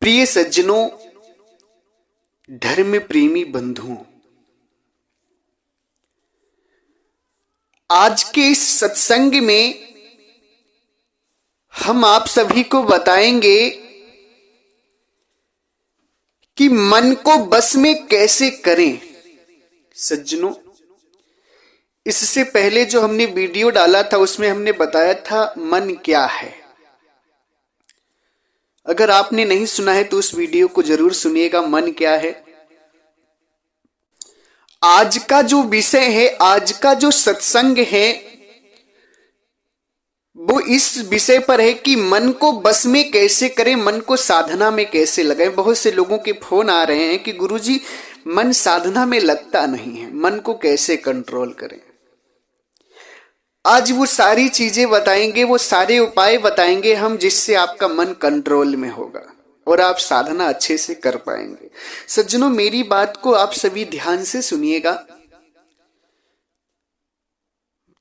प्रिय सज्जनों, धर्म प्रेमी बंधुओं, आज के इस सत्संग में हम आप सभी को बताएंगे कि मन को बस में कैसे करें। सज्जनों, इससे पहले जो हमने वीडियो डाला था उसमें हमने बताया था मन क्या है। अगर आपने नहीं सुना है तो उस वीडियो को जरूर सुनिएगा, मन क्या है। आज का जो विषय है, आज का जो सत्संग है, वो इस विषय पर है कि मन को बस में कैसे करें, मन को साधना में कैसे लगाएं। बहुत से लोगों के फोन आ रहे हैं कि गुरुजी मन साधना में लगता नहीं है, मन को कैसे कंट्रोल करें। आज वो सारी चीजें बताएंगे, वो सारे उपाय बताएंगे हम, जिससे आपका मन कंट्रोल में होगा और आप साधना अच्छे से कर पाएंगे। सज्जनों, मेरी बात को आप सभी ध्यान से सुनिएगा,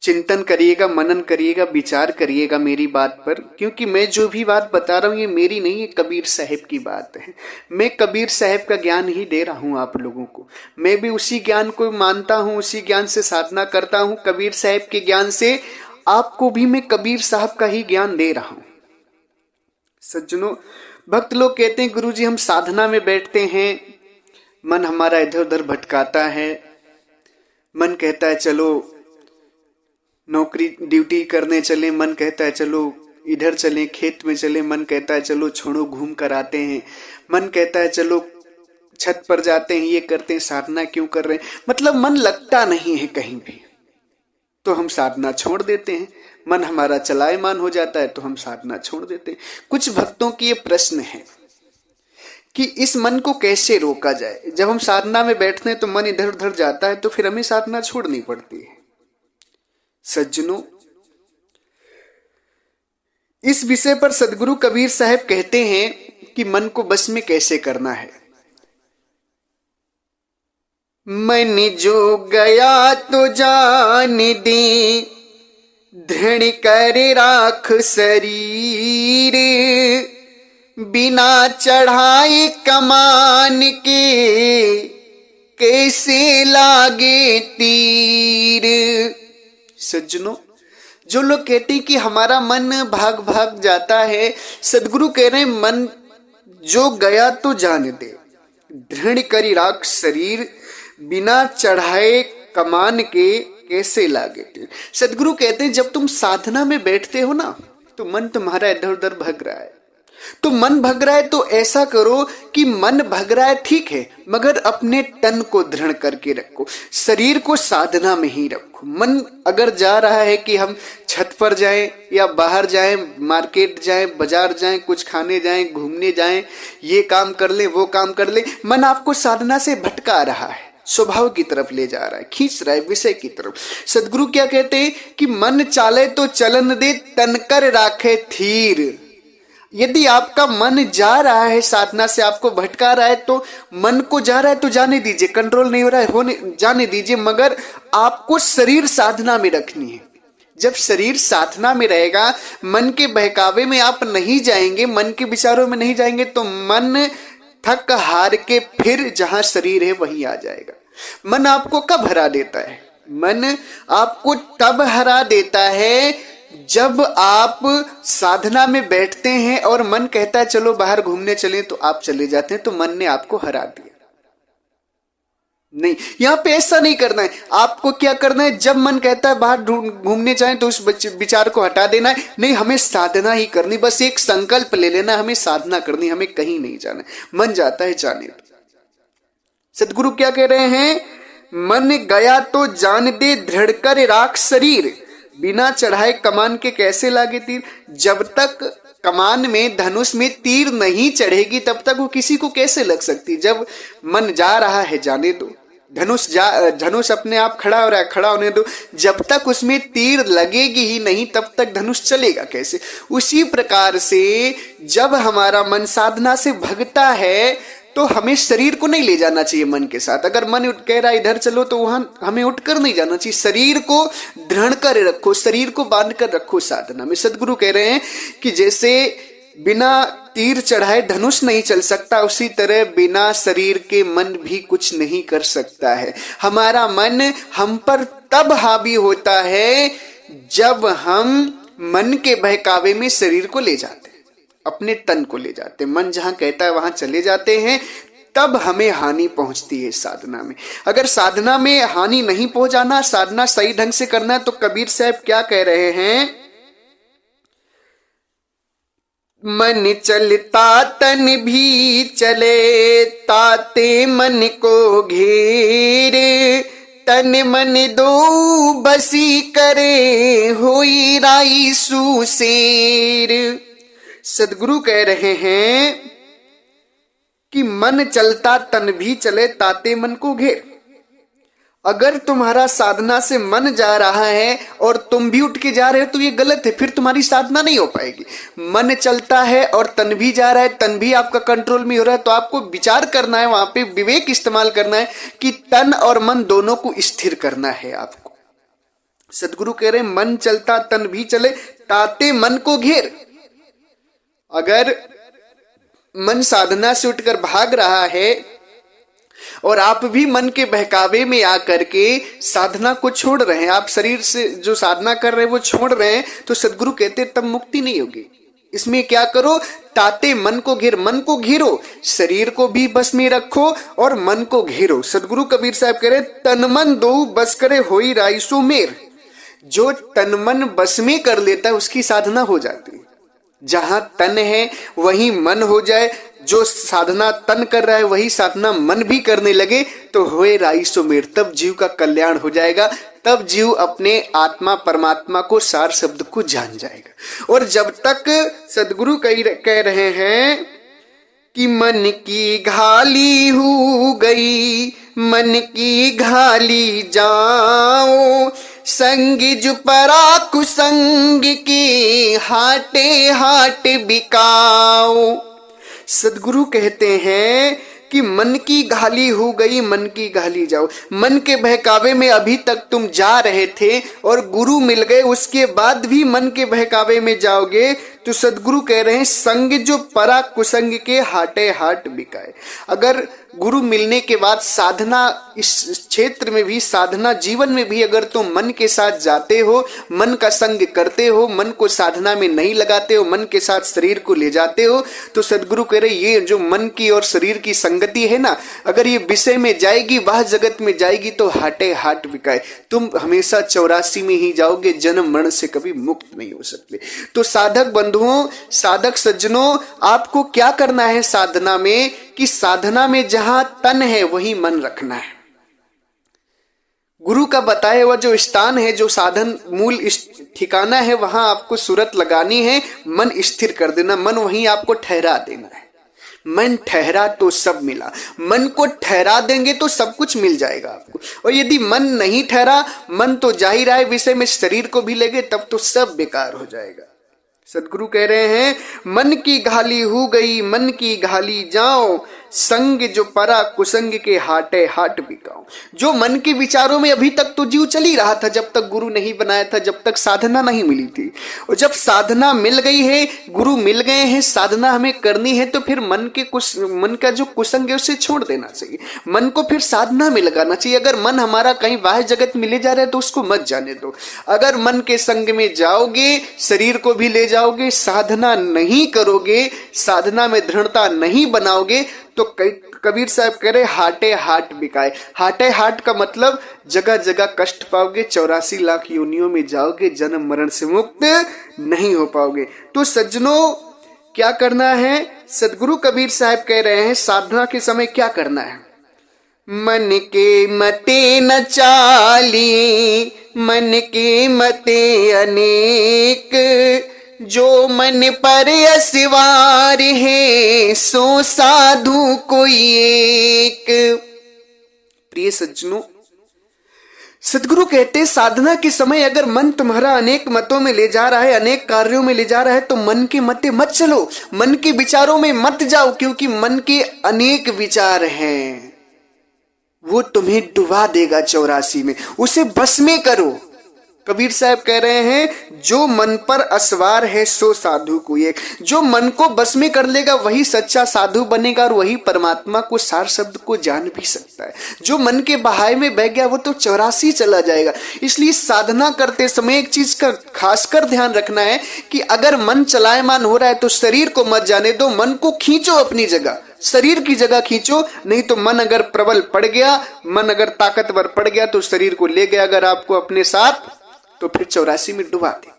चिंतन करिएगा, मनन करिएगा, विचार करिएगा मेरी बात पर, क्योंकि मैं जो भी बात बता रहा हूं ये मेरी नहीं है, कबीर साहब की बात है। मैं कबीर साहब का ज्ञान ही दे रहा हूं आप लोगों को। मैं भी उसी ज्ञान को मानता हूं, उसी ज्ञान से साधना करता हूं। कबीर साहब के ज्ञान से आपको भी मैं कबीर साहब का ही ज्ञान दे रहा हूं। सज्जनों, भक्त लोग कहते हैं गुरुजी हम साधना में बैठते हैं, मन हमारा इधर उधर भटकाता है, मन कहता है चलो नौकरी ड्यूटी करने चले, मन कहता है चलो इधर चले, खेत में चले, मन कहता है चलो छोड़ो घूम कर आते हैं, मन कहता है चलो छत पर जाते हैं, ये करते हैं, साधना क्यों कर रहे हैं। मतलब मन लगता नहीं है कहीं भी, तो हम साधना छोड़ देते हैं। मन हमारा चलायमान हो जाता है तो हम साधना छोड़ देते हैं। कुछ भक्तों की ये प्रश्न है कि इस मन को कैसे रोका जाए। जब हम साधना में बैठते हैं तो मन इधर उधर जाता है, तो फिर हमें साधना छोड़नी पड़ती है। सज्जनों, इस विषय पर सदगुरु कबीर साहब कहते हैं कि मन को बस में कैसे करना है। मन जो गया तो जान दे, दृढ़ कर राख शरीर, बिना चढ़ाए कमान के कैसे लागे तीर। सज्जनों, जो लोग कहते हैं कि हमारा मन भाग भाग जाता है, सदगुरु कह रहे हैं मन जो गया तो जाने दे, दृढ़ करी राख शरीर, बिना चढ़ाए कमान के कैसे लागे तीर। सदगुरु कहते हैं जब तुम साधना में बैठते हो ना, तो मन तुम्हारा इधर उधर भग रहा है, तो मन भग रहा है तो ऐसा करो कि मन भग रहा है ठीक है, मगर अपने तन को दृढ़ करके रखो, शरीर को साधना में ही रखो। मन अगर जा रहा है कि हम छत पर जाएं या बाहर जाएं, मार्केट जाएं, बाजार जाएं, कुछ खाने जाएं, घूमने जाएं, ये काम कर ले, वो काम कर ले, मन आपको साधना से भटका रहा है, स्वभाव की तरफ ले जा रहा है, खींच रहा है विषय की तरफ। सदगुरु क्या कहते हैं कि मन चाले तो चलन दे, तन कर राखे थीर। यदि आपका मन जा रहा है साधना से, आपको भटका रहा है, तो मन को जा रहा है तो जाने दीजिए, कंट्रोल नहीं हो रहा है होने जाने दीजिए, मगर आपको शरीर साधना में रखनी है। जब शरीर साधना में रहेगा, मन के बहकावे में आप नहीं जाएंगे, मन के विचारों में नहीं जाएंगे, तो मन थक हार के फिर जहां शरीर है वहीं आ जाएगा। मन आपको कब हरा देता है? मन आपको तब हरा देता है जब आप साधना में बैठते हैं और मन कहता है चलो बाहर घूमने चलें, तो आप चले जाते हैं, तो मन ने आपको हरा दिया। नहीं, यहां पे ऐसा नहीं करना है। आपको क्या करना है, जब मन कहता है बाहर घूमने जाएं तो उस विचार को हटा देना है। नहीं, हमें साधना ही करनी, बस एक संकल्प ले लेना, हमें साधना करनी, हमें कहीं नहीं जाना। मन जाता है जाने दो। सदगुरु क्या कह रहे हैं, मन गया तो जान दे, दृढ़ कर राख शरीर, बिना चढ़ाए कमान के कैसे लागे तीर। जब तक कमान में, धनुष में तीर नहीं चढ़ेगी तब तक वो किसी को कैसे लग सकती। जब मन जा रहा है जाने दो, धनुष अपने आप खड़ा हो रहा है, खड़ा होने दो। जब तक उसमें तीर लगेगी ही नहीं तब तक धनुष चलेगा कैसे। उसी प्रकार से जब हमारा मन साधना से भगता है तो हमें शरीर को नहीं ले जाना चाहिए मन के साथ। अगर मन कह रहा है इधर चलो, तो वहां हमें उठकर नहीं जाना चाहिए। शरीर को दृढ़ कर रखो, शरीर को बांध कर रखो साधना में। सदगुरु कह रहे हैं कि जैसे बिना तीर चढ़ाए धनुष नहीं चल सकता, उसी तरह बिना शरीर के मन भी कुछ नहीं कर सकता है। हमारा मन हम पर तब हावी होता है जब हम मन के बहकावे में शरीर को ले जाते हैं, अपने तन को ले जाते हैं। मन जहां कहता है वहां चले जाते हैं, तब हमें हानि पहुंचती है साधना में। अगर साधना में हानि नहीं पहुंचाना, साधना सही ढंग से करना है, तो कबीर साहब क्या कह रहे हैं? मन चलता तन भी चले, ताते मन को घेरे, तन मन दो बसी करे, होई राई सुसेर। सदगुरु कह रहे हैं कि मन चलता तन भी चले, ताते मन को घेर। अगर तुम्हारा साधना से मन जा रहा है और तुम भी उठ के जा रहे हो तो ये गलत है, फिर तुम्हारी साधना नहीं हो पाएगी। मन चलता है और तन भी जा रहा है, तन भी आपका कंट्रोल में हो रहा है, तो आपको विचार करना है, वहां पे विवेक इस्तेमाल करना है कि तन और मन दोनों को स्थिर करना है आपको। सदगुरु कह रहे हैं मन चलता तन भी चले, ताते मन को घेर। अगर मन साधना से उठकर भाग रहा है और आप भी मन के बहकावे में आकर के साधना को छोड़ रहे हैं, आप शरीर से जो साधना कर रहे हैं वो छोड़ रहे हैं, तो सदगुरु कहते तब मुक्ति नहीं होगी। इसमें क्या करो? ताते मन को घेर, मन को घेरो, शरीर को भी बस में रखो और मन को घेरो। सदगुरु कबीर साहब कह रहे तन मन दो बस करे होई राई सो मेर। जो तन मन बस में कर लेता है उसकी साधना हो जाती है। जहां तन है वहीं मन हो जाए, जो साधना तन कर रहा है वही साधना मन भी करने लगे, तो होए राई सो मेर, तब जीव का कल्याण हो जाएगा, तब जीव अपने आत्मा परमात्मा को सार शब्द को जान जाएगा। और जब तक सदगुरु कह रहे हैं कि मन की घाली हो गई, मन की घाली जाओ, संग जो परा कुसंग की हाटे हाट बिकाओ। सदगुरु कहते हैं कि मन की घाली हो गई, मन की घाली जाओ। मन के बहकावे में अभी तक तुम जा रहे थे और गुरु मिल गए, उसके बाद भी मन के बहकावे में जाओगे, तो सदगुरु कह रहे हैं संग जो परा कुसंग के हाटे हाट बिकाए। अगर गुरु मिलने के बाद साधना इस क्षेत्र में भी, साधना जीवन में भी अगर तुम मन के साथ जाते हो, मन का संग करते हो, मन को साधना में नहीं लगाते हो, मन के साथ शरीर को ले जाते हो, तो सदगुरु कह रहे ये जो मन की और शरीर की संगति है ना, अगर ये विषय में जाएगी, वह जगत में जाएगी, तो हाटे हाट बिकाए। तुम हमेशा 84 में ही जाओगे, जन्म मरण से कभी मुक्त नहीं हो सकते। तो साधक बंधुओं, साधक सज्जनों, आपको क्या करना है साधना में कि साधना में जहां तन है वहीं मन रखना है। गुरु का बताया हुआ जो स्थान है, जो साधन मूल ठिकाना है, वहां आपको सूरत लगानी है, मन स्थिर कर देना, मन वहीं आपको ठहरा देना है। मन ठहरा तो सब मिला, मन को ठहरा देंगे तो सब कुछ मिल जाएगा आपको। और यदि मन नहीं ठहरा, मन तो जा ही रहा है विषय में, शरीर को भी लेंगे तब तो सब बेकार हो जाएगा। सदगुरु कह रहे हैं मन की घाली हो गई, मन की घाली जाओ, संग जो परा कुसंग के हाटे हाट बिकाओ। जो मन के विचारों में अभी तक तो जीव चल ही रहा था, जब तक गुरु नहीं बनाया था, जब तक साधना नहीं मिली थी। और जब साधना मिल गई है, गुरु मिल गए हैं, साधना हमें करनी है, तो फिर मन का जो कुसंग है उसे छोड़ देना चाहिए, मन को फिर साधना में लगाना चाहिए। अगर मन हमारा कहीं बाह्य जगत में ले जा रहा है तो उसको मत जाने दो। अगर मन के संग में जाओगे, शरीर को भी ले जाओगे, साधना नहीं करोगे, साधना में दृढ़ता नहीं बनाओगे, तो कबीर साहब कह रहे हाटे हाट बिकाए। हाटे हाट का मतलब जगह जगह कष्ट पाओगे, 84 लाख योनियों में जाओगे, जन्म मरण से मुक्त नहीं हो पाओगे। तो सज्जनों क्या करना है? सदगुरु कबीर साहब कह रहे हैं साधना के समय क्या करना है। मन के मते न चाली, मन के मते अनेक, जो मन पर असवार है, सो साधु कोई एक। प्रिय सज्जनों, सदगुरु कहते साधना के समय अगर मन तुम्हारा अनेक मतों में ले जा रहा है, अनेक कार्यों में ले जा रहा है, तो मन के मते मत चलो, मन के विचारों में मत जाओ, क्योंकि मन के अनेक विचार हैं, वो तुम्हें डुबा देगा 84 में। उसे बस में करो, कबीर साहब कह रहे हैं जो मन पर असवार है सो साधु कोई एक। जो मन को बस में कर लेगा वही सच्चा साधु बनेगा और वही परमात्मा को सार शब्द को जान भी सकता है। जो मन के बहाव में बह गया वो तो 84 चला जाएगा। इसलिए साधना करते समय एक चीज का खासकर ध्यान रखना है कि अगर मन चलायमान हो रहा है तो शरीर को मत जाने दो, मन को खींचो अपनी जगह, शरीर की जगह खींचो। नहीं तो मन अगर प्रबल पड़ गया, मन अगर ताकतवर पड़ गया तो शरीर को ले गया अगर आपको अपने साथ, तो फिर 84 में डुबा देगा।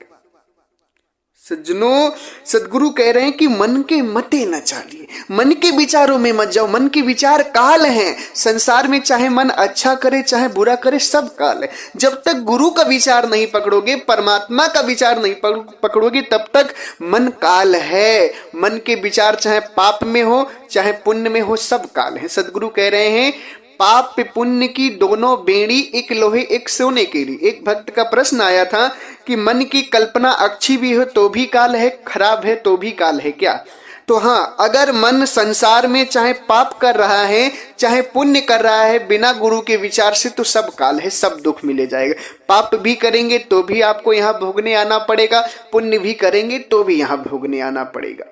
सज्जनों, सदगुरु कह रहे हैं कि मन के मते न चालिए, मन के विचारों में मत जाओ। मन के विचार काल हैं। संसार में चाहे मन अच्छा करे चाहे बुरा करे, सब काल है। जब तक गुरु का विचार नहीं पकड़ोगे, परमात्मा का विचार नहीं पकड़ोगे, तब तक मन काल है। मन के विचार चाहे पाप में हो चाहे पुण्य में हो, सब काल है। सदगुरु कह रहे हैं पाप पुण्य की दोनों बेड़ी एक लोहे एक सोने के लिए। एक भक्त का प्रश्न आया था कि मन की कल्पना अच्छी भी हो तो भी काल है, खराब है तो भी काल है क्या? तो हाँ, अगर मन संसार में चाहे पाप कर रहा है चाहे पुण्य कर रहा है बिना गुरु के विचार से, तो सब काल है, सब दुख मिले जाएगा। पाप भी करेंगे तो भी आपको यहाँ भोगने आना पड़ेगा, पुण्य भी करेंगे तो भी यहाँ भोगने आना पड़ेगा।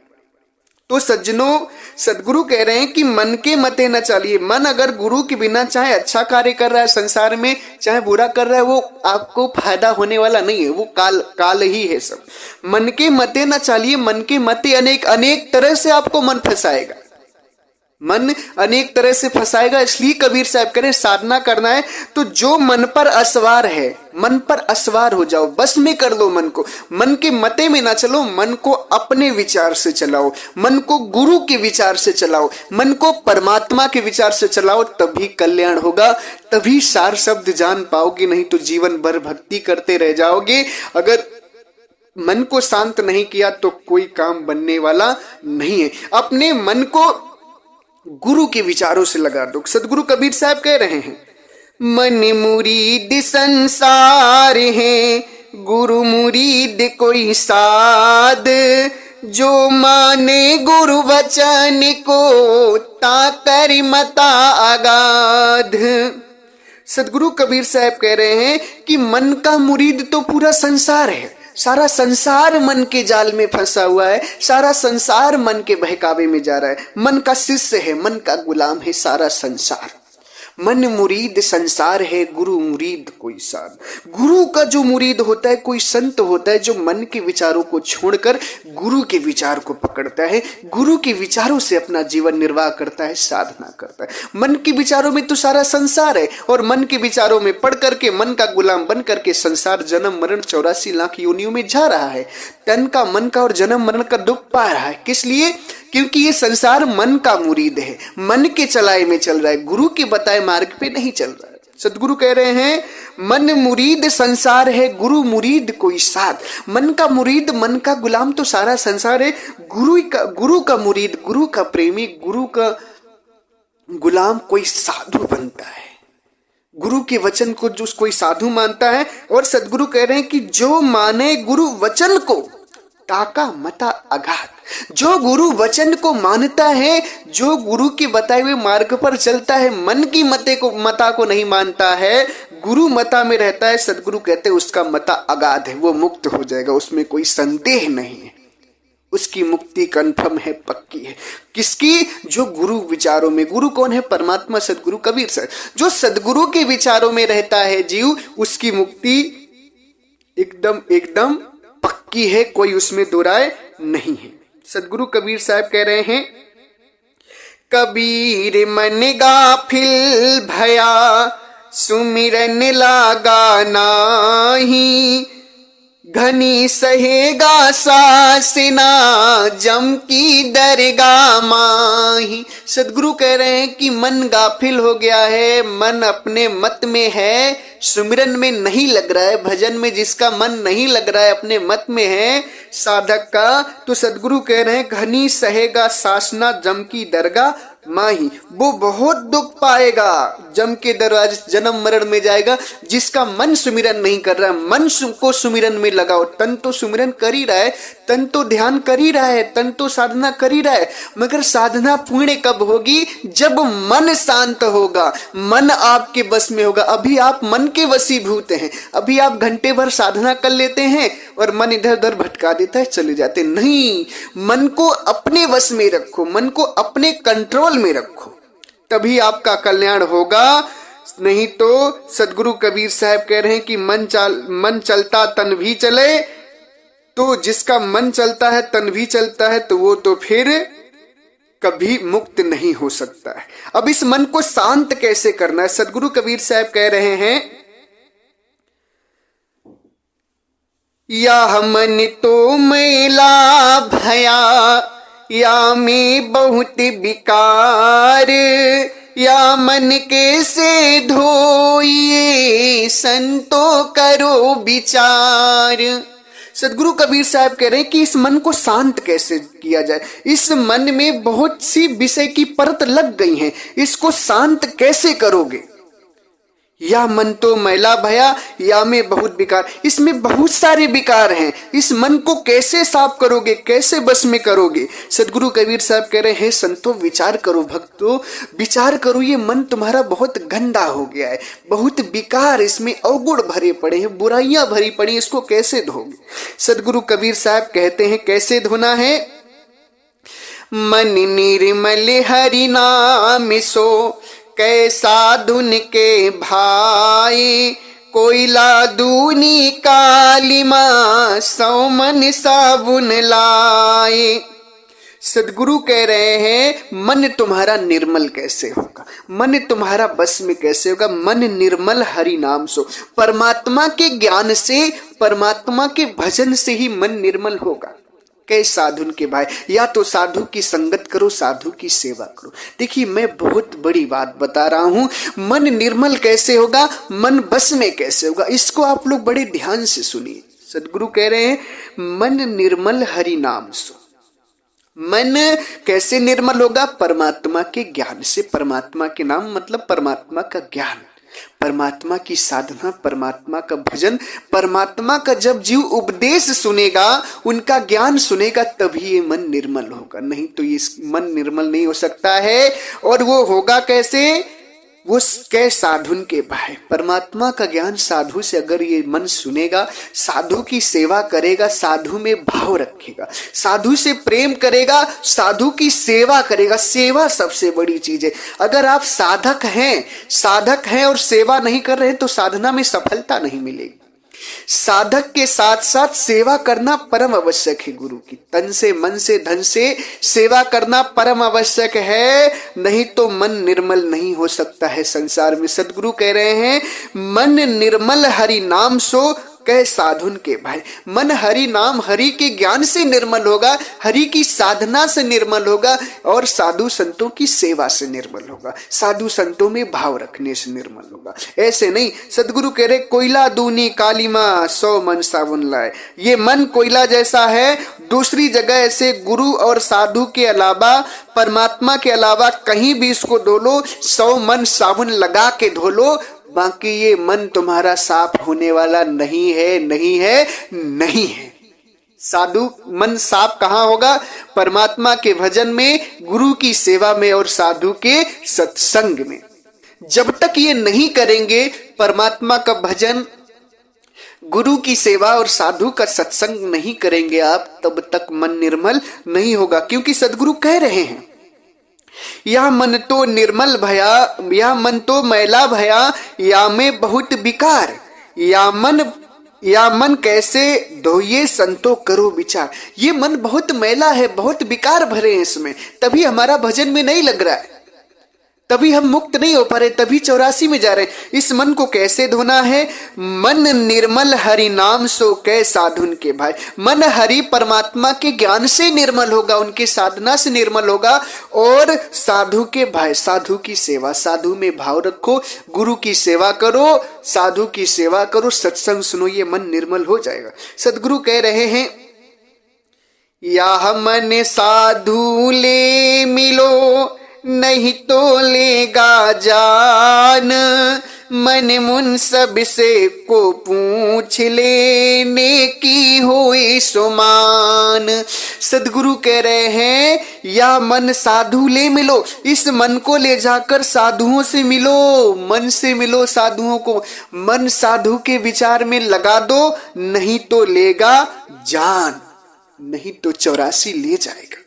तो सज्जनों, सदगुरु कह रहे हैं कि मन के मते न चलिए। मन अगर गुरु के बिना चाहे अच्छा कार्य कर रहा है संसार में चाहे बुरा कर रहा है, वो आपको फायदा होने वाला नहीं है, वो काल ही है सब। मन के मते न चलिए। मन के मते अनेक तरह से आपको मन फंसाएगा, मन अनेक तरह से फंसाएगा। इसलिए कबीर साहब कह रहे साधना करना है तो जो मन पर असवार है, मन पर असवार हो जाओ, बस में कर लो मन को। मन के मते में ना चलो, मन को अपने विचार से चलाओ, मन को गुरु के विचार से चलाओ, मन को परमात्मा के विचार से चलाओ, तभी कल्याण होगा, तभी सार शब्द जान पाओगे। नहीं तो जीवन भर भक्ति करते रह जाओगे। अगर मन को शांत नहीं किया तो कोई काम बनने वाला नहीं है। अपने मन को गुरु के विचारों से लगा दो। सदगुरु कबीर साहब कह रहे हैं मन मुरीद संसार है, गुरु मुरीद कोई साध, जो माने गुरु वचन को ताकर मता आगाध। सदगुरु कबीर साहब कह रहे हैं कि मन का मुरीद तो पूरा संसार है। सारा संसार मन के जाल में फंसा हुआ है, सारा संसार मन के बहकावे में जा रहा है। मन का शिष्य है, मन का गुलाम है सारा संसार। मन मुरीद संसार है, गुरु मुरीद कोई साध। गुरु का जो मुरीद होता है, कोई संत होता है जो मन के विचारों को छोड़कर गुरु के विचार को पकड़ता है, गुरु के विचारों से अपना जीवन निर्वाह करता है, साधना करता है। मन के विचारों में तो सारा संसार है और मन के विचारों में पढ़ करके मन का गुलाम बन करके संसार जन्म मरण 84 लाख योनियों में जा रहा है। तन का, मन का और जन्म मरण का दुख पा रहा है। किस लिए? क्योंकि ये संसार मन का मुरीद है, मन के चलाए में चल रहा है, गुरु के बताए मार्ग पे नहीं चल रहा है। सदगुरु कह रहे हैं मन मुरीद संसार है, गुरु मुरीद कोई साध। मन का मुरीद, मन का गुलाम तो सारा संसार है। गुरु का मुरीद, गुरु का प्रेमी, गुरु का गुलाम कोई साधु बनता है। गुरु के वचन को जो कोई साधु मानता है। और सदगुरु कह रहे हैं कि जो माने गुरु वचन को ताका मता अगाध। जो गुरु वचन को मानता है, जो गुरु के बताए हुए मार्ग पर चलता है, मन की मता को नहीं मानता है, गुरु मता में रहता है, सदगुरु कहते हैं उसका मता अगाध है, वो मुक्त हो जाएगा, उसमें कोई संदेह नहीं है। उसकी मुक्ति कन्फर्म है, पक्की है। किसकी? जो गुरु विचारों में। गुरु कौन है? परमात्मा सदगुरु कबीर साहब। जो सदगुरु के विचारों में रहता है जीव, उसकी मुक्ति एकदम पक्की है, कोई उसमें दो राय नहीं है। सदगुरु कबीर साहब कह रहे हैं कबीर मन गाफिल भया, सुमिरन लागा नाही, घनी सहेगा सासना जम की दरगाह माही। सदगुरु कह रहे हैं कि मन गाफिल हो गया है, मन अपने मत में है, सुमिरन में नहीं लग रहा है। भजन में जिसका मन नहीं लग रहा है, अपने मत में है साधक का, तो सदगुरु कह रहे हैं घनी सहेगा सासना जम की दरगाह माही। वो बहुत दुख पाएगा, जम के दरवाजे जन्म मरण में जाएगा। जिसका मन सुमिरन नहीं कर रहा, मन को सुमिरन में लगाओ। तन तो सुमिरन कर ही रहा है, तन तो ध्यान कर ही रहा है, तन तो साधना कर ही रहा है, मगर साधना पूर्ण कब होगी? जब मन शांत होगा, मन आपके बस में होगा। अभी आप मन के वशीभूत हैं, अभी आप घंटे भर साधना कर लेते हैं और मन इधर उधर भटका देता है, चले जाते। नहीं, मन को अपने वश में रखो, मन को अपने कंट्रोल में रखो, तभी आपका कल्याण होगा। नहीं तो सदगुरु कबीर साहब कह रहे हैं कि मन चलता तन भी चले, तो जिसका मन चलता है तन भी चलता है तो वो तो फिर कभी मुक्त नहीं हो सकता है। अब इस मन को शांत कैसे करना है? सदगुरु कबीर साहब कह रहे हैं, या मन तो मैला भया, या में बहुत विकार, या मन कैसे धोइए संतो करो विचार। सदगुरु कबीर साहब कह रहे हैं कि इस मन को शांत कैसे किया जाए। इस मन में बहुत सी विषय की परत लग गई हैं, इसको शांत कैसे करोगे? या मन तो मैला भया, या में बहुत विकार, इसमें बहुत सारे विकार हैं, इस मन को कैसे साफ करोगे, कैसे बस में करोगे? सदगुरु कबीर साहब कह रहे हैं, संतों विचार करो, भक्तों विचार करो, ये मन तुम्हारा बहुत गंदा हो गया है, बहुत विकार, इसमें अवगुण भरे पड़े हैं, बुराइयां भरी पड़ी, इसको कैसे धोगे? सदगुरु कबीर साहब कहते हैं कैसे धोना है। मन निर्मल हरि नाम सो, कैसा धुन के भाई, कोयला दूनी काली मां, सौ मन साबुन लाए। सदगुरु कह रहे हैं मन तुम्हारा निर्मल कैसे होगा, मन तुम्हारा बस में कैसे होगा? मन निर्मल हरि नाम सो, परमात्मा के ज्ञान से, परमात्मा के भजन से ही मन निर्मल होगा। कै साधुन के भाई, या तो साधु की संगत करो, साधु की सेवा करो। देखिए मैं बहुत बड़ी बात बता रहा हूं, मन निर्मल कैसे होगा, मन बस में कैसे होगा, इसको आप लोग बड़े ध्यान से सुनिए। सदगुरु कह रहे हैं मन निर्मल हरि नाम सो। मन कैसे निर्मल होगा? परमात्मा के ज्ञान से। परमात्मा के नाम मतलब परमात्मा का ज्ञान, परमात्मा की साधना, परमात्मा का भजन, परमात्मा का जब जीव उपदेश सुनेगा, उनका ज्ञान सुनेगा, तभी ये मन निर्मल होगा। नहीं तो ये मन निर्मल नहीं हो सकता है। और वो होगा कैसे? वो कै साधुन के भाई, परमात्मा का ज्ञान साधु से अगर ये मन सुनेगा, साधु की सेवा करेगा, साधु में भाव रखेगा, साधु से प्रेम करेगा, साधु की सेवा करेगा। सेवा सबसे बड़ी चीज है। अगर आप साधक हैं और सेवा नहीं कर रहे हैं तो साधना में सफलता नहीं मिलेगी। साधक के साथ साथ सेवा करना परम आवश्यक है। गुरु की तन से, मन से, धन से सेवा करना परम आवश्यक है, नहीं तो मन निर्मल नहीं हो सकता है संसार में। सदगुरु कह रहे हैं मन निर्मल हरि नाम सो, कै साधुन के भाई। मन हरि नाम, हरि के ज्ञान से निर्मल होगा, हरि की साधना से निर्मल होगा, और साधु संतों की सेवा से निर्मल होगा, साधु संतों में भाव रखने से निर्मल होगा। ऐसे नहीं, सदगुरु कह रहे कोयला दूनी काली मां, 100 मन साबुन लाए। ये मन कोयला जैसा है, दूसरी जगह ऐसे गुरु और साधु के अलावा, परमात्मा के अलावा कहीं भी इसको धो लो, 100 मन साबुन लगा के धो लो, बाकी ये मन तुम्हारा साफ होने वाला नहीं है, नहीं है, नहीं है। साधु मन साफ कहाँ होगा? परमात्मा के भजन में, गुरु की सेवा में और साधु के सत्संग में। जब तक ये नहीं करेंगे, परमात्मा का भजन, गुरु की सेवा और साधु का सत्संग नहीं करेंगे आप, तब तक मन निर्मल नहीं होगा। क्योंकि सदगुरु कह रहे हैं यह मन तो निर्मल भया, यह मन तो मैला भया, या में बहुत विकार, या मन कैसे धोइए संतो करो विचार। ये मन बहुत मैला है, बहुत विकार भरे हैं इसमें, तभी हमारा भजन में नहीं लग रहा है, तभी हम मुक्त नहीं हो पा रहे, तभी 84 में जा रहे हैं। इस मन को कैसे धोना है? मन निर्मल हरि नाम सो, कै साधुन के भाई। मन हरि परमात्मा के ज्ञान से निर्मल होगा, उनकी साधना से निर्मल होगा, और साधु के भाई, साधु की सेवा, साधु में भाव रखो, गुरु की सेवा करो, साधु की सेवा करो, सत्संग सुनो, ये मन निर्मल हो जाएगा। सदगुरु कह रहे हैं या मन साधु ले मिलो, नहीं तो लेगा जान, मन मुन सब से को पूछ लेने की होए सुमान। सदगुरु कह रहे हैं या मन साधु ले मिलो, इस मन को ले जाकर साधुओं से मिलो, मन से मिलो साधुओं को, मन साधु के विचार में लगा दो, नहीं तो लेगा जान, नहीं तो 84 ले जाएगा।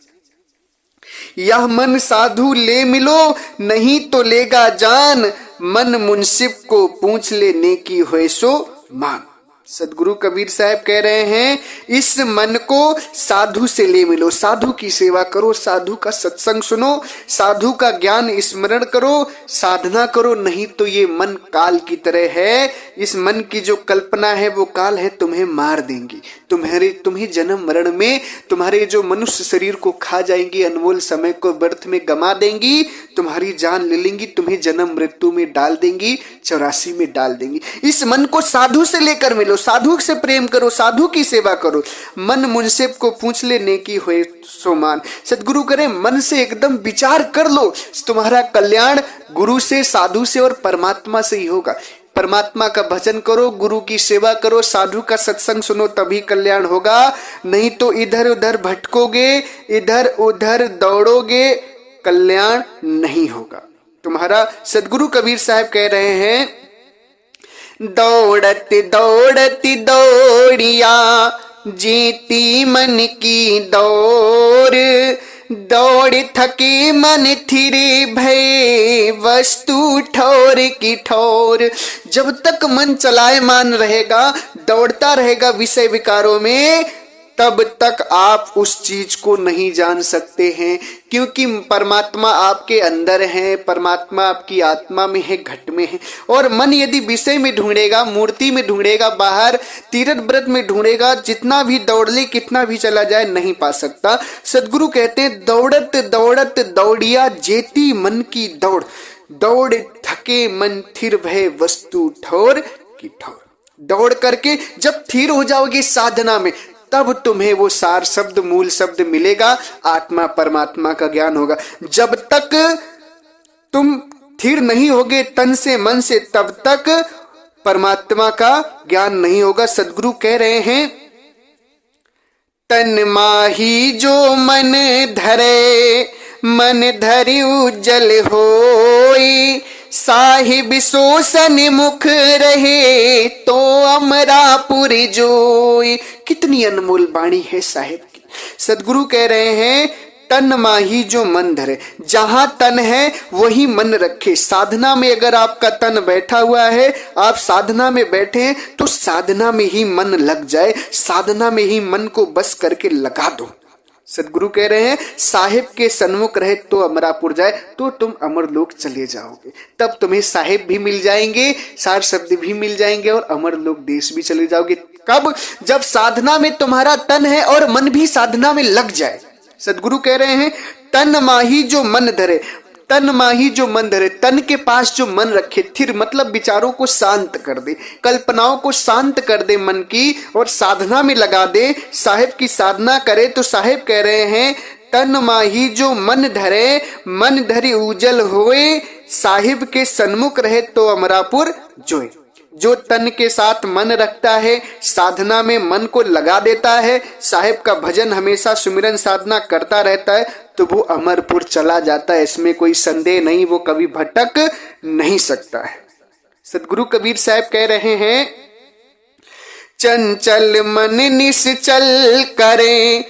यह मन साधु ले मिलो, नहीं तो लेगा जान, मन मुंसिफ को पूछ लेने की होए सो मान। सदगुरु कबीर साहब कह रहे हैं इस मन को साधु से ले मिलो, साधु की सेवा करो, साधु का सत्संग सुनो, साधु का ज्ञान स्मरण करो, साधना करो, नहीं तो ये मन काल की तरह है। इस मन की जो कल्पना है वो काल है, तुम्हें मार देंगी, तुम्हें जन्म मरण में तुम्हारे जो मनुष्य शरीर को खा जाएंगी, अनमोल समय को व्यर्थ में गमा देंगी, तुम्हारी जान ले लेंगी, तुम्हें जन्म मृत्यु में डाल देंगी, 84 में डाल देंगी। इस मन को साधु से लेकर मिलो, साधु से प्रेम करो, साधु की सेवा करो, मन मुंसिफ को पूछ ले नेकी होए सो मान। सदगुरु करे मन से एकदम विचार कर लो, तुम्हारा कल्याण गुरु से, साधु से और परमात्मा से ही होगा। परमात्मा का भजन करो, गुरु की सेवा करो, साधु का सत्संग सुनो, तभी कल्याण होगा, नहीं तो इधर उधर भटकोगे, इधर उधर दौड़ोगे, कल्याण नहीं होगा तुम्हारा। सदगुरु कबीर साहब कह रहे हैं दौड़त दौड़त दौड़िया जीती मन की दौड़, दौड़ थके मन थिरे भय वस्तु ठोर की ठोर। जब तक मन चलायमान रहेगा, दौड़ता रहेगा विषय विकारों में, तब तक आप उस चीज को नहीं जान सकते हैं, क्योंकि परमात्मा आपके अंदर है, परमात्मा आपकी आत्मा में है, घट में है। और मन यदि विषय में ढूंढेगा, मूर्ति में ढूंढेगा, बाहर तीर्थ व्रत में ढूंढेगा, जितना भी दौड़ ले, कितना भी चला जाए, नहीं पा सकता। सदगुरु कहते हैं दौड़त दौड़त दौड़िया जेती मन की दौड़, दौड़ थके मन थिर भय वस्तु ठोर की ठोर। दौड़ करके जब थिर हो जाओगे साधना में, तब तुम्हें वो सार शब्द, मूल शब्द मिलेगा, आत्मा परमात्मा का ज्ञान होगा। जब तक तुम स्थिर नहीं होगे तन से मन से, तब तक परमात्मा का ज्ञान नहीं होगा। सदगुरु कह रहे हैं तन माही जो मन धरे, मन धरि उज्जल होई, साहिब शोषण मुख रहे तो अमरापुर जोई। कितनी अनमोल वाणी है साहिब की। सदगुरु कह रहे हैं तन माही जो मन धरे, जहां तन है वही मन रखे। साधना में अगर आपका तन बैठा हुआ है, आप साधना में बैठे हैं, तो साधना में ही मन लग जाए, साधना में ही मन को बस करके लगा दो। सदगुरु कह रहे हैं साहिब के सन्मुख रहे तो अमरापुर जाए, तो तुम अमर लोक चले जाओगे। तब तुम्हें साहिब भी मिल जाएंगे, सार शब्द भी मिल जाएंगे और अमर लोक देश भी चले जाओगे। कब? जब साधना में तुम्हारा तन है और मन भी साधना में लग जाए। सदगुरु कह रहे हैं तन माही जो मन धरे, तन माही जो मन धरे, तन के पास जो मन रखे, थिर मतलब विचारों को शांत कर दे, कल्पनाओं को शांत कर दे मन की, और साधना में लगा दे, साहिब की साधना करे। तो साहिब कह रहे हैं तन माही जो मन धरे, मन धरि उजल होए, साहिब के सन्मुख रहे तो अमरापुर जोए। जो तन के साथ मन रखता है, साधना में मन को लगा देता है, साहिब का भजन हमेशा सुमिरन साधना करता रहता है, तो वो अमरपुर चला जाता है, इसमें कोई संदेह नहीं, वो कभी भटक नहीं सकता है। सदगुरु कबीर साहब कह रहे हैं चंचल मन निश्चल करे,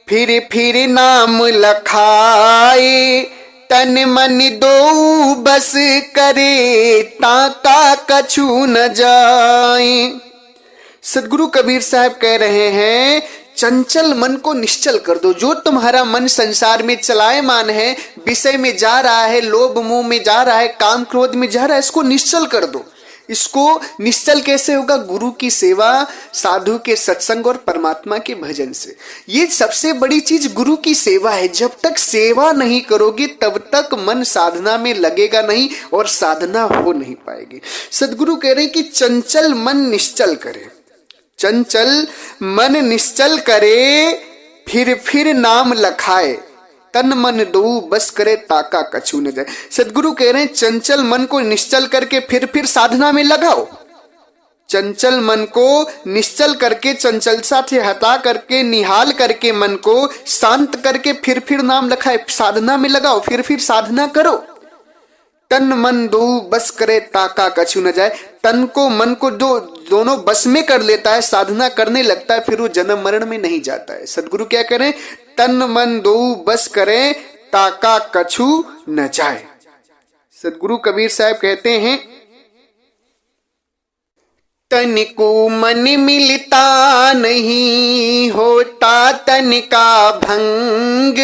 फिर फिर नाम लखाए, तन मन दो बस करे, ताका कछु न जाए। सदगुरु कबीर साहब कह रहे हैं चंचल मन को निश्चल कर दो। जो तुम्हारा मन संसार में चलायमान है, विषय में जा रहा है, लोभ मोह में जा रहा है, काम क्रोध में जा रहा है, इसको निश्चल कर दो। इसको निश्चल कैसे होगा? गुरु की सेवा, साधु के सत्संग और परमात्मा के भजन से। ये सबसे बड़ी चीज गुरु की सेवा है। जब तक सेवा नहीं करोगे तब तक मन साधना में लगेगा नहीं और साधना हो नहीं पाएगी। सदगुरु कह रहे कि चंचल मन निश्चल करे, चंचल मन निश्चल करे, फिर नाम लखाए। तन मन दो बस करे ताका कछु न जाए। सदगुरु कह रहे हैं चंचल मन को निश्चल करके फिर साधना में लगाओ। चंचल मन को निश्चल करके, चंचलता से हटा करके, निहाल करके मन को शांत करके फिर नाम लखाए, साधना में लगाओ, फिर साधना करो। तन मन दो बस करे ताका कछु न जाए। तन को मन को जो दोनों बस में कर लेता है, साधना करने लगता है, फिर वो जन्म मरण में नहीं जाता है। सदगुरु क्या करें, तन मन दो बस करे ताका कछु न जाए। सदगुरु कबीर साहब कहते हैं तन को मन मिलता नहीं होता तन का भंग,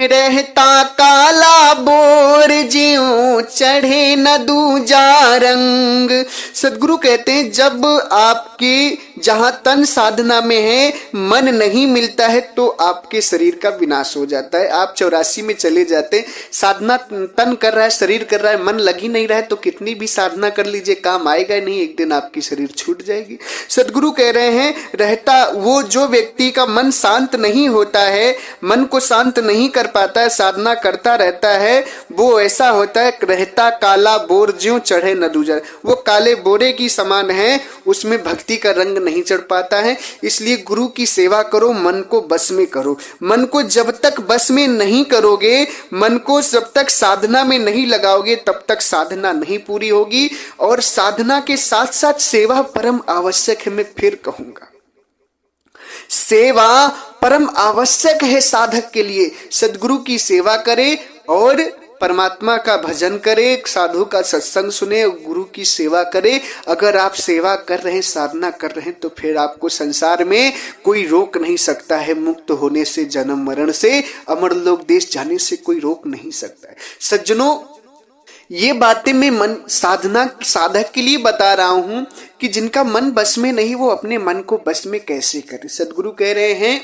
रहता काला बोर ज्यों चढ़े न दूजा रंग। सदगुरु कहते हैं जब आपके जहां तन साधना में है, मन नहीं मिलता है तो आपके शरीर का विनाश हो जाता है। आप 84 में चले जाते हैं। साधना तन कर रहा है, शरीर कर रहा है, मन लग ही नहीं रहा है तो कितनी भी साधना कर लीजिए काम आएगा नहीं, एक दिन आपकी शरीर छूट जाएगी। सदगुरु कह रहे हैं रहता वो जो व्यक्ति का मन शांत नहीं होता है, मन को शांत नहीं कर पाता है, साधना करता रहता है, वो ऐसा होता है रहता काला बोर ज्यों चढ़े न दूजा। वो काले बोरे की समान है, उसमें भक्ति का रंग नहीं चढ़ पाता है। इसलिए गुरु की सेवा करो, मन को बस में करो। मन को जब तक बस में नहीं करोगे, मन को जब तक साधना में नहीं लगाओगे, तब तक साधना नहीं पूरी होगी। और साधना के साथ साथ सेवा परम आवश्यक है। मैं फिर कहूंगा सेवा परम आवश्यक है साधक के लिए। सदगुरु की सेवा करे और परमात्मा का भजन करे, साधु का सत्संग सुने, गुरु की सेवा करे। अगर आप सेवा कर रहे हैं, साधना कर रहे हैं, तो फिर आपको संसार में कोई रोक नहीं सकता है। मुक्त होने से, जन्म मरण से, अमरलोक देश जाने से कोई रोक नहीं सकता है। सज्जनों, ये बातें मैं मन साधना साधक के लिए बता रहा हूं कि जिनका मन बस में नहीं, वो अपने मन को बस में कैसे करे। सदगुरु कह रहे हैं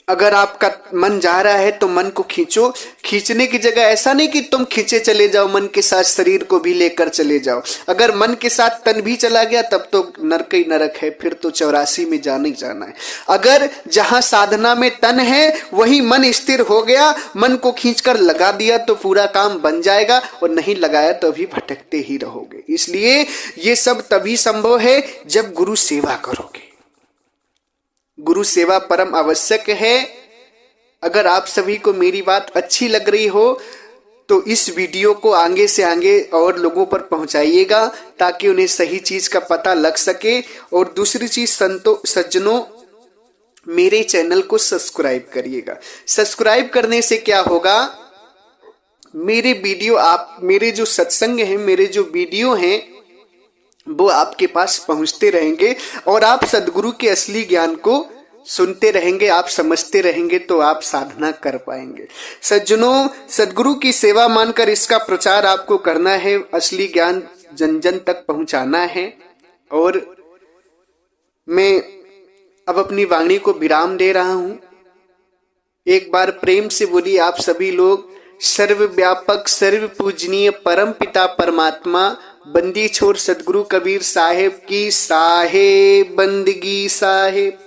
अगर आपका मन जा रहा है तो मन को खींचो। खींचने की जगह ऐसा नहीं कि तुम खींचे चले जाओ, मन के साथ शरीर को भी लेकर चले जाओ। अगर मन के साथ तन भी चला गया तब तो नरक ही नरक है, फिर तो 84 में जाना ही जाना है। अगर जहां साधना में तन है वही मन स्थिर हो गया, मन को खींचकर लगा दिया तो पूरा काम बन जाएगा, और नहीं लगाया तो भी भटकते ही रहोगे। इसलिए ये सब तभी संभव है जब गुरु सेवा करोगे। गुरु सेवा परम आवश्यक है। अगर आप सभी को मेरी बात अच्छी लग रही हो तो इस वीडियो को आगे से आगे और लोगों पर पहुंचाइएगा, ताकि उन्हें सही चीज का पता लग सके। और दूसरी चीज सज्जनों, मेरे चैनल को सब्सक्राइब करिएगा। सब्सक्राइब करने से क्या होगा, मेरे वीडियो मेरे जो सत्संग हैं, मेरे जो वीडियो हैं, वो आपके पास पहुंचते रहेंगे और आप सदगुरु के असली ज्ञान को सुनते रहेंगे, आप समझते रहेंगे, तो आप साधना कर पाएंगे। सज्जनों, सदगुरु की सेवा मानकर इसका प्रचार आपको करना है, असली ज्ञान जन जन तक पहुंचाना है। और मैं अब अपनी वाणी को विराम दे रहा हूं। एक बार प्रेम से बोलिए आप सभी लोग, सर्वव्यापक सर्व पूजनीय परम पिता परमात्मा बंदी छोर सदगुरु कबीर साहेब की साहेब बंदगी साहेब।